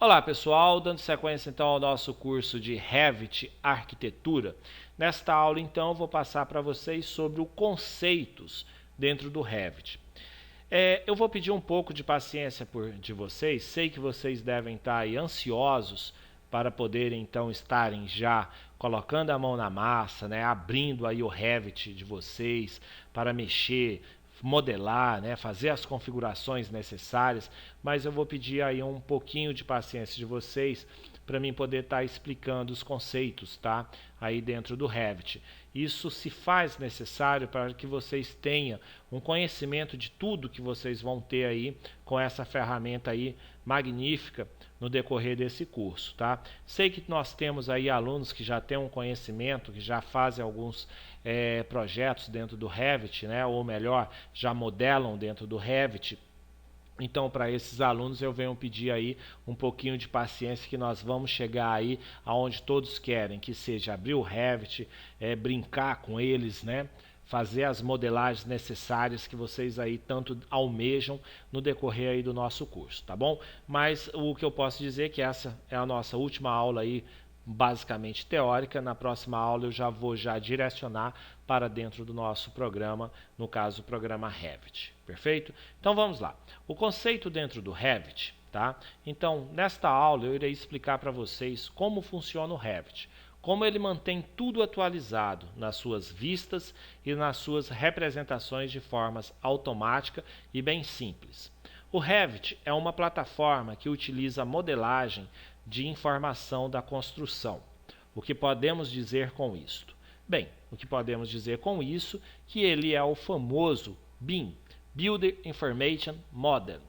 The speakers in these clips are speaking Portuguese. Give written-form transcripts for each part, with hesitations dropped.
Olá pessoal, dando sequência então ao nosso curso de Revit Arquitetura. Nesta aula então eu vou passar para vocês sobre os conceitos dentro do Revit. Eu vou pedir um pouco de paciência de vocês, sei que vocês devem estar aí ansiosos para poderem então estarem já colocando a mão na massa, né, abrindo aí o Revit de vocês para mexer, modelar, né, fazer as configurações necessárias, mas eu vou pedir aí um pouquinho de paciência de vocês para mim poder estar explicando os conceitos, tá? Aí dentro do Revit. Isso se faz necessário para que vocês tenham um conhecimento de tudo que vocês vão ter aí com essa ferramenta aí magnífica no decorrer desse curso, tá? Sei que nós temos aí alunos que já têm um conhecimento, que já fazem alguns projetos dentro do Revit, né? Ou melhor, já modelam dentro do Revit. Então, para esses alunos, eu venho pedir aí um pouquinho de paciência que nós vamos chegar aí aonde todos querem, que seja abrir o Revit, brincar com eles, né? Fazer as modelagens necessárias que vocês aí tanto almejam no decorrer aí do nosso curso, tá bom? Mas o que eu posso dizer é que essa é a nossa última aula aí, basicamente teórica. Na próxima aula eu já vou direcionar para dentro do nosso programa, no caso o programa Revit, perfeito? Então vamos lá. O conceito dentro do Revit, tá? Então nesta aula eu irei explicar para vocês como funciona o Revit, como ele mantém tudo atualizado nas suas vistas e nas suas representações de formas automática e bem simples. O Revit é uma plataforma que utiliza a modelagem de informação da construção. O que podemos dizer com isto? Bem, o que podemos dizer com isso é que ele é o famoso BIM, Builder Information Model,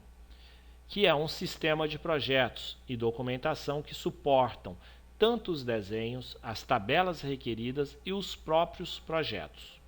que é um sistema de projetos e documentação que suportam tanto os desenhos, as tabelas requeridas e os próprios projetos.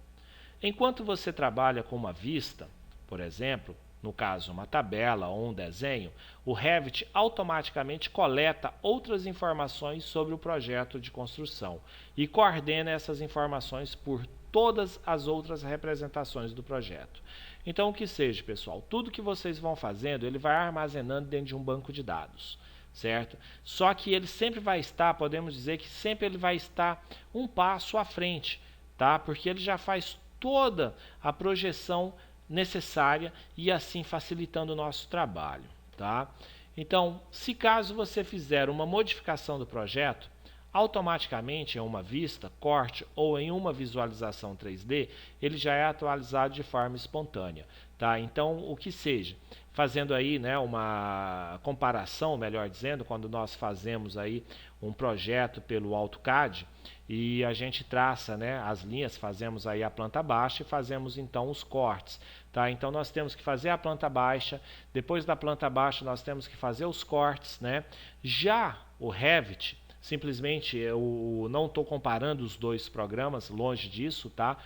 Enquanto você trabalha com uma vista, por exemplo, no caso uma tabela ou um desenho, o Revit automaticamente coleta outras informações sobre o projeto de construção e coordena essas informações por todas as outras representações do projeto. Então, o que seja, pessoal, tudo que vocês vão fazendo, ele vai armazenando dentro de um banco de dados, certo? Só que ele sempre vai estar, podemos dizer que sempre ele vai estar um passo à frente, tá? Porque ele já faz toda a projeção necessária e assim facilitando o nosso trabalho, tá? Então, se caso você fizer uma modificação do projeto, automaticamente em uma vista, corte ou em uma visualização 3D, ele já é atualizado de forma espontânea, tá? Então, o que seja, fazendo aí, né, uma comparação, melhor dizendo, quando nós fazemos aí um projeto pelo AutoCAD e a gente traça, né, as linhas, fazemos aí a planta baixa e fazemos então os cortes, tá? Então nós temos que fazer a planta baixa, depois da planta baixa nós temos que fazer os cortes, né? Já o Revit, simplesmente eu não estou comparando os dois programas, longe disso, tá?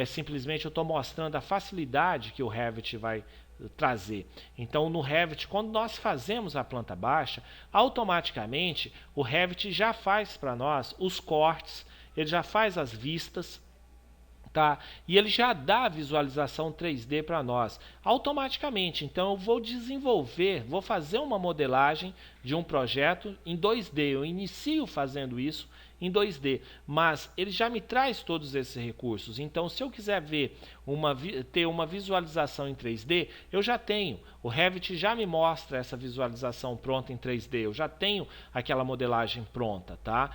Simplesmente eu estou mostrando a facilidade que o Revit vai trazer. Então no Revit, quando nós fazemos a planta baixa, automaticamente o Revit já faz para nós os cortes, ele já faz as vistas, tá? E ele já dá a visualização 3D para nós automaticamente. Então eu vou desenvolver, vou fazer uma modelagem de um projeto em 2D. Eu inicio fazendo isso em 2D, mas ele já me traz todos esses recursos. Então, se eu quiser ver ter uma visualização em 3D, eu já tenho. O Revit já me mostra essa visualização pronta em 3D. Eu já tenho aquela modelagem pronta, tá?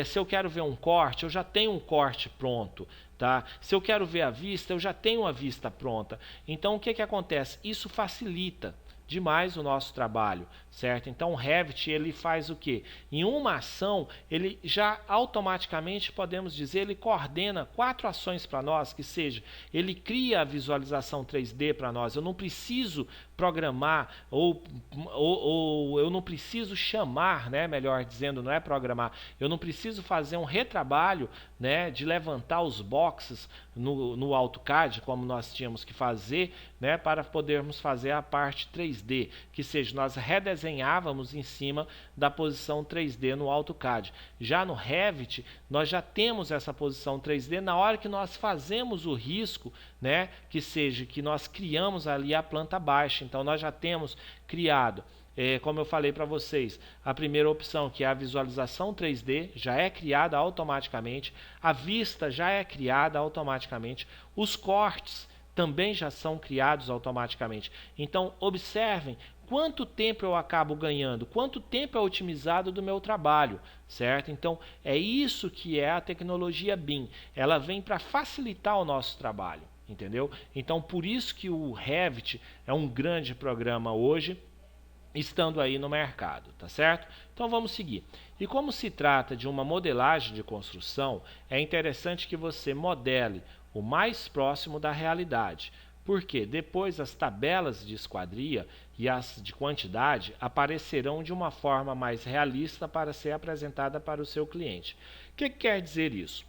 Se eu quero ver um corte, eu já tenho um corte pronto, tá? Se eu quero ver a vista, eu já tenho a vista pronta. Então, o que acontece? Isso facilita demais o nosso trabalho, certo? Então o Revit ele faz o que? Em uma ação, ele já automaticamente, podemos dizer, ele coordena 4 ações para nós, que seja, ele cria a visualização 3D para nós. Eu não preciso programar ou eu não preciso chamar, né? Melhor dizendo, não é programar. Eu não preciso fazer um retrabalho, né? De levantar os boxes no AutoCAD, como nós tínhamos que fazer, né? Para podermos fazer a parte 3D, que seja, nós redesenhávamos em cima da posição 3D no AutoCAD. Já no Revit, nós já temos essa posição 3D na hora que nós fazemos o risco, né? Que seja, que nós criamos ali a planta baixa. Então nós já temos criado como eu falei para vocês, a primeira opção, que é a visualização 3D, já é criada automaticamente, a vista já é criada automaticamente, os cortes também já são criados automaticamente. Então, observem quanto tempo eu acabo ganhando, quanto tempo é otimizado do meu trabalho, certo? Então, é isso que é a tecnologia BIM. Ela vem para facilitar o nosso trabalho, entendeu? Então, por isso que o Revit é um grande programa hoje, estando aí no mercado, tá certo? Então vamos seguir. E como se trata de uma modelagem de construção, é interessante que você modele o mais próximo da realidade, porque depois as tabelas de esquadria e as de quantidade aparecerão de uma forma mais realista para ser apresentada para o seu cliente. O que quer dizer isso?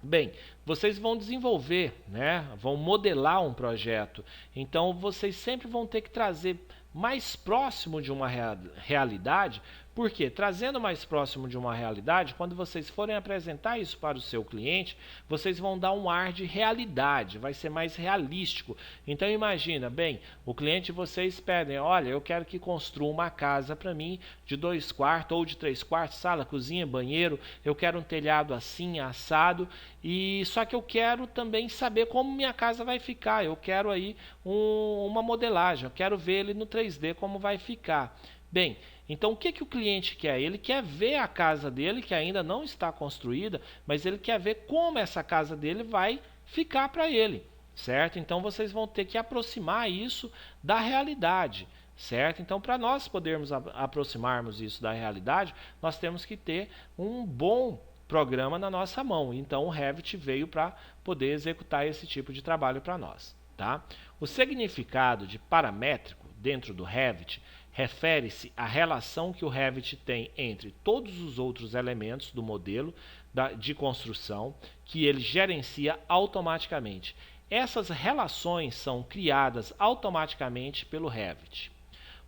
Bem, vocês vão desenvolver, né? Vão modelar um projeto, então vocês sempre vão ter que trazer mais próximo de uma realidade. Por quê? Trazendo mais próximo de uma realidade, quando vocês forem apresentar isso para o seu cliente, vocês vão dar um ar de realidade, vai ser mais realístico. Então imagina, bem, o cliente de vocês pedem, olha, eu quero que construa uma casa para mim de 2 quartos ou de 3 quartos, sala, cozinha, banheiro, eu quero um telhado assim, assado, e só que eu quero também saber como minha casa vai ficar, eu quero aí uma modelagem, eu quero ver ele no 3D como vai ficar. Bem, então o que o cliente quer? Ele quer ver a casa dele, que ainda não está construída, mas ele quer ver como essa casa dele vai ficar para ele, certo? Então vocês vão ter que aproximar isso da realidade, certo? Então para nós podermos aproximarmos isso da realidade, nós temos que ter um bom programa na nossa mão. Então o Revit veio para poder executar esse tipo de trabalho para nós, tá? O significado de paramétrico dentro do Revit refere-se à relação que o Revit tem entre todos os outros elementos do modelo de construção que ele gerencia automaticamente. Essas relações são criadas automaticamente pelo Revit.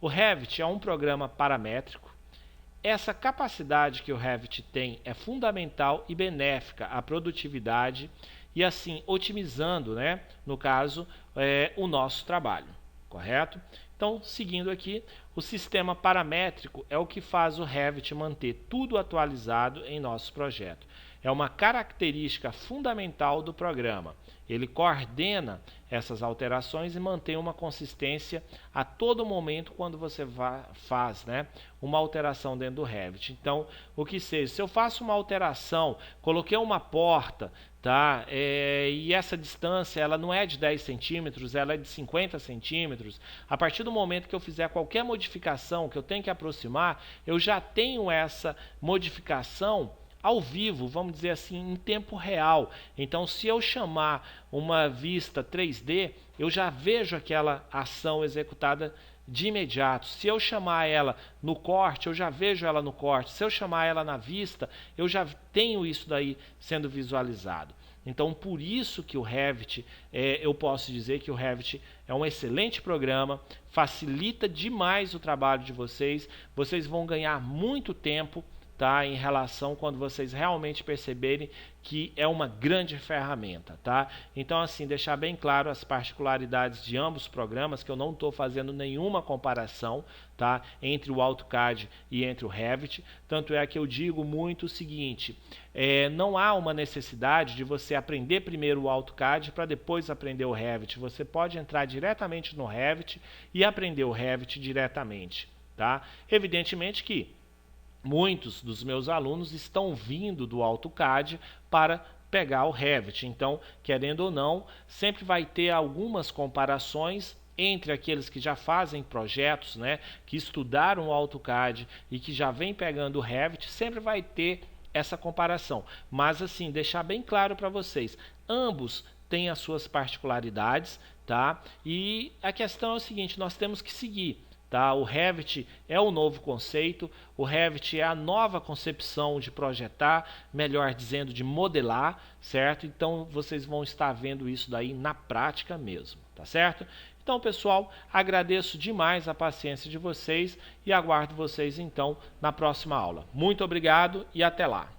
O Revit é um programa paramétrico. Essa capacidade que o Revit tem é fundamental e benéfica à produtividade e assim otimizando, né, no caso, o nosso trabalho, correto? Então, seguindo aqui, o sistema paramétrico é o que faz o Revit manter tudo atualizado em nosso projeto. É uma característica fundamental do programa. Ele coordena essas alterações e mantém uma consistência a todo momento quando você faz, né, uma alteração dentro do Revit. Então, o que seja, se eu faço uma alteração, coloquei uma porta, tá? E essa distância ela não é de 10 centímetros, ela é de 50 centímetros. A partir do momento que eu fizer qualquer modificação que eu tenho que aproximar, eu já tenho essa modificação ao vivo, vamos dizer assim, em tempo real. Então, se eu chamar uma vista 3D, eu já vejo aquela ação executada de imediato. Se eu chamar ela no corte, eu já vejo ela no corte. Se eu chamar ela na vista, eu já tenho isso daí sendo visualizado. Então, por isso que o Revit, eu posso dizer que o Revit é um excelente programa, facilita demais o trabalho de vocês, vocês vão ganhar muito tempo, tá, em relação quando vocês realmente perceberem que é uma grande ferramenta, tá? Então, assim, deixar bem claro as particularidades de ambos os programas, que eu não estou fazendo nenhuma comparação, tá, entre o AutoCAD e entre o Revit. Tanto é que eu digo muito o seguinte, não há uma necessidade de você aprender primeiro o AutoCAD para depois aprender o Revit. Você pode entrar diretamente no Revit e aprender o Revit diretamente, tá? Evidentemente que muitos dos meus alunos estão vindo do AutoCAD para pegar o Revit. Então, querendo ou não, sempre vai ter algumas comparações entre aqueles que já fazem projetos, né, que estudaram o AutoCAD e que já vem pegando o Revit, sempre vai ter essa comparação. Mas assim, deixar bem claro para vocês, ambos têm as suas particularidades, tá? E a questão é o seguinte, nós temos que seguir. Tá? O Revit é o novo conceito, o Revit é a nova concepção de projetar, melhor dizendo, de modelar, certo? Então vocês vão estar vendo isso daí na prática mesmo, tá certo? Então, pessoal, agradeço demais a paciência de vocês e aguardo vocês então na próxima aula. Muito obrigado e até lá!